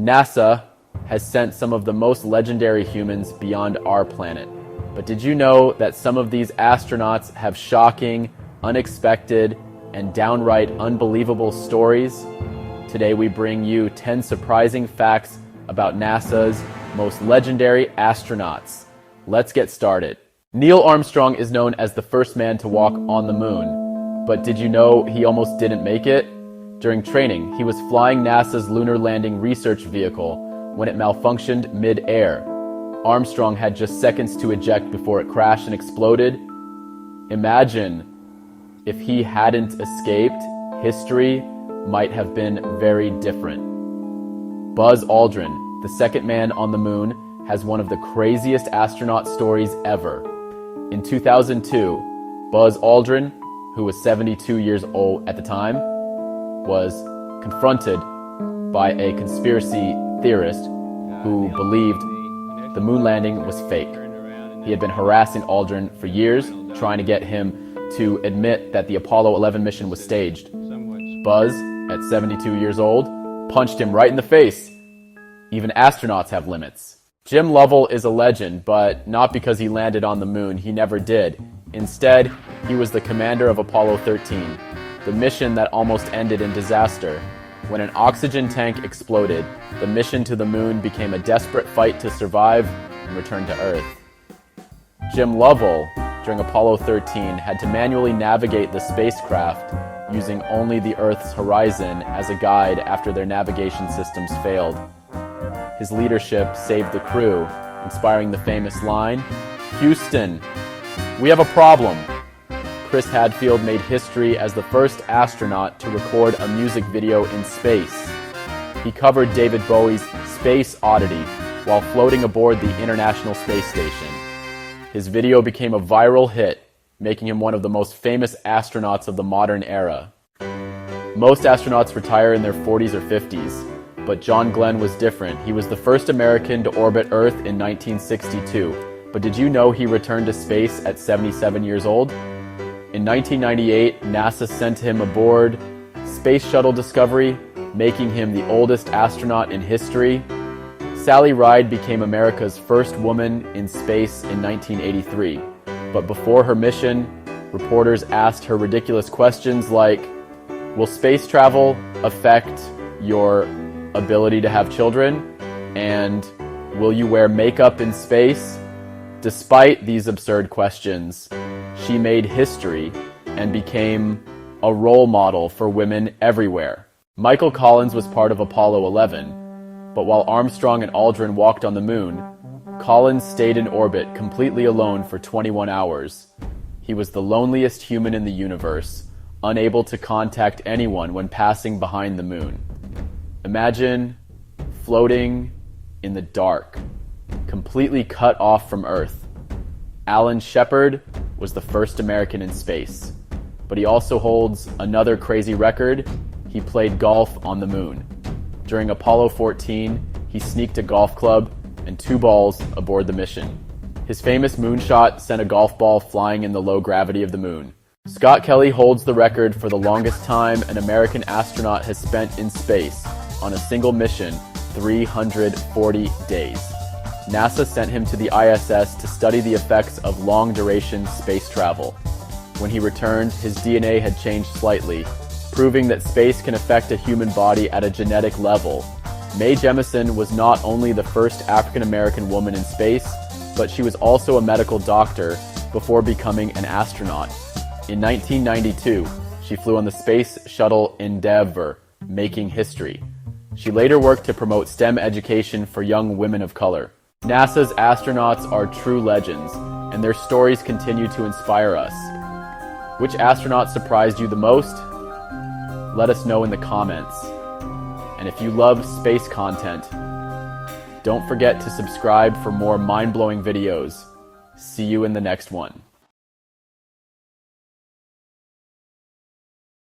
NASA has sent some of the most legendary humans beyond our planet. But did you know that some of these astronauts have shocking, unexpected, and downright unbelievable stories? Today we bring you 10 surprising facts about NASA's most legendary astronauts. Let's get started. Neil Armstrong is known as the first man to walk on the moon. But did you know he almost didn't make it? During training, he was flying NASA's lunar landing research vehicle when it malfunctioned mid-air. Armstrong had just seconds to eject before it crashed and exploded. Imagine if he hadn't escaped, history might have been very different. Buzz Aldrin, the second man on the moon, has one of the craziest astronaut stories ever. In 2002, Buzz Aldrin, who was 72 years old at the time, was confronted by a conspiracy theorist who believed the moon landing was fake. He had been harassing Aldrin for years, trying to get him to admit that the Apollo 11 mission was staged. Buzz, at 72 years old, punched him right in the face. Even astronauts have limits. Jim Lovell is a legend, but not because he landed on the moon. He never did. Instead, he was the commander of Apollo 13, the mission that almost ended in disaster. When an oxygen tank exploded, the mission to the moon became a desperate fight to survive and return to Earth. Jim Lovell, during Apollo 13, had to manually navigate the spacecraft using only the Earth's horizon as a guide after their navigation systems failed. His leadership saved the crew, inspiring the famous line, "Houston, we have a problem." Chris Hadfield made history as the first astronaut to record a music video in space. He covered David Bowie's Space Oddity while floating aboard the International Space Station. His video became a viral hit, making him one of the most famous astronauts of the modern era. Most astronauts retire in their 40s or 50s, but John Glenn was different. He was the first American to orbit Earth in 1962. But did you know he returned to space at 77 years old? In 1998, NASA sent him aboard Space Shuttle Discovery, making him the oldest astronaut in history. Sally Ride became America's first woman in space in 1983. But before her mission, reporters asked her ridiculous questions like, will space travel affect your ability to have children? And will you wear makeup in space? Despite these absurd questions, she made history and became a role model for women everywhere. Michael Collins was part of Apollo 11, but while Armstrong and Aldrin walked on the moon, Collins stayed in orbit completely alone for 21 hours. He was the loneliest human in the universe, unable to contact anyone when passing behind the moon. Imagine floating in the dark, completely cut off from Earth. Alan Shepard was the first American in space, but he also holds another crazy record. He played golf on the moon. During Apollo 14, he sneaked a golf club and 2 balls aboard the mission. His famous moonshot sent a golf ball flying in the low gravity of the moon. Scott Kelly holds the record for the longest time an American astronaut has spent in space on a single mission, 340 days. NASA sent him to the ISS to study the effects of long-duration space travel. When he returned, his DNA had changed slightly, proving that space can affect a human body at a genetic level. Mae Jemison was not only the first African-American woman in space, but she was also a medical doctor before becoming an astronaut. In 1992, she flew on the Space Shuttle Endeavour, making history. She later worked to promote STEM education for young women of color. NASA's astronauts are true legends, and their stories continue to inspire us. Which astronaut surprised you the most? Let us know in the comments. And if you love space content, don't forget to subscribe for more mind-blowing videos. See you in the next one.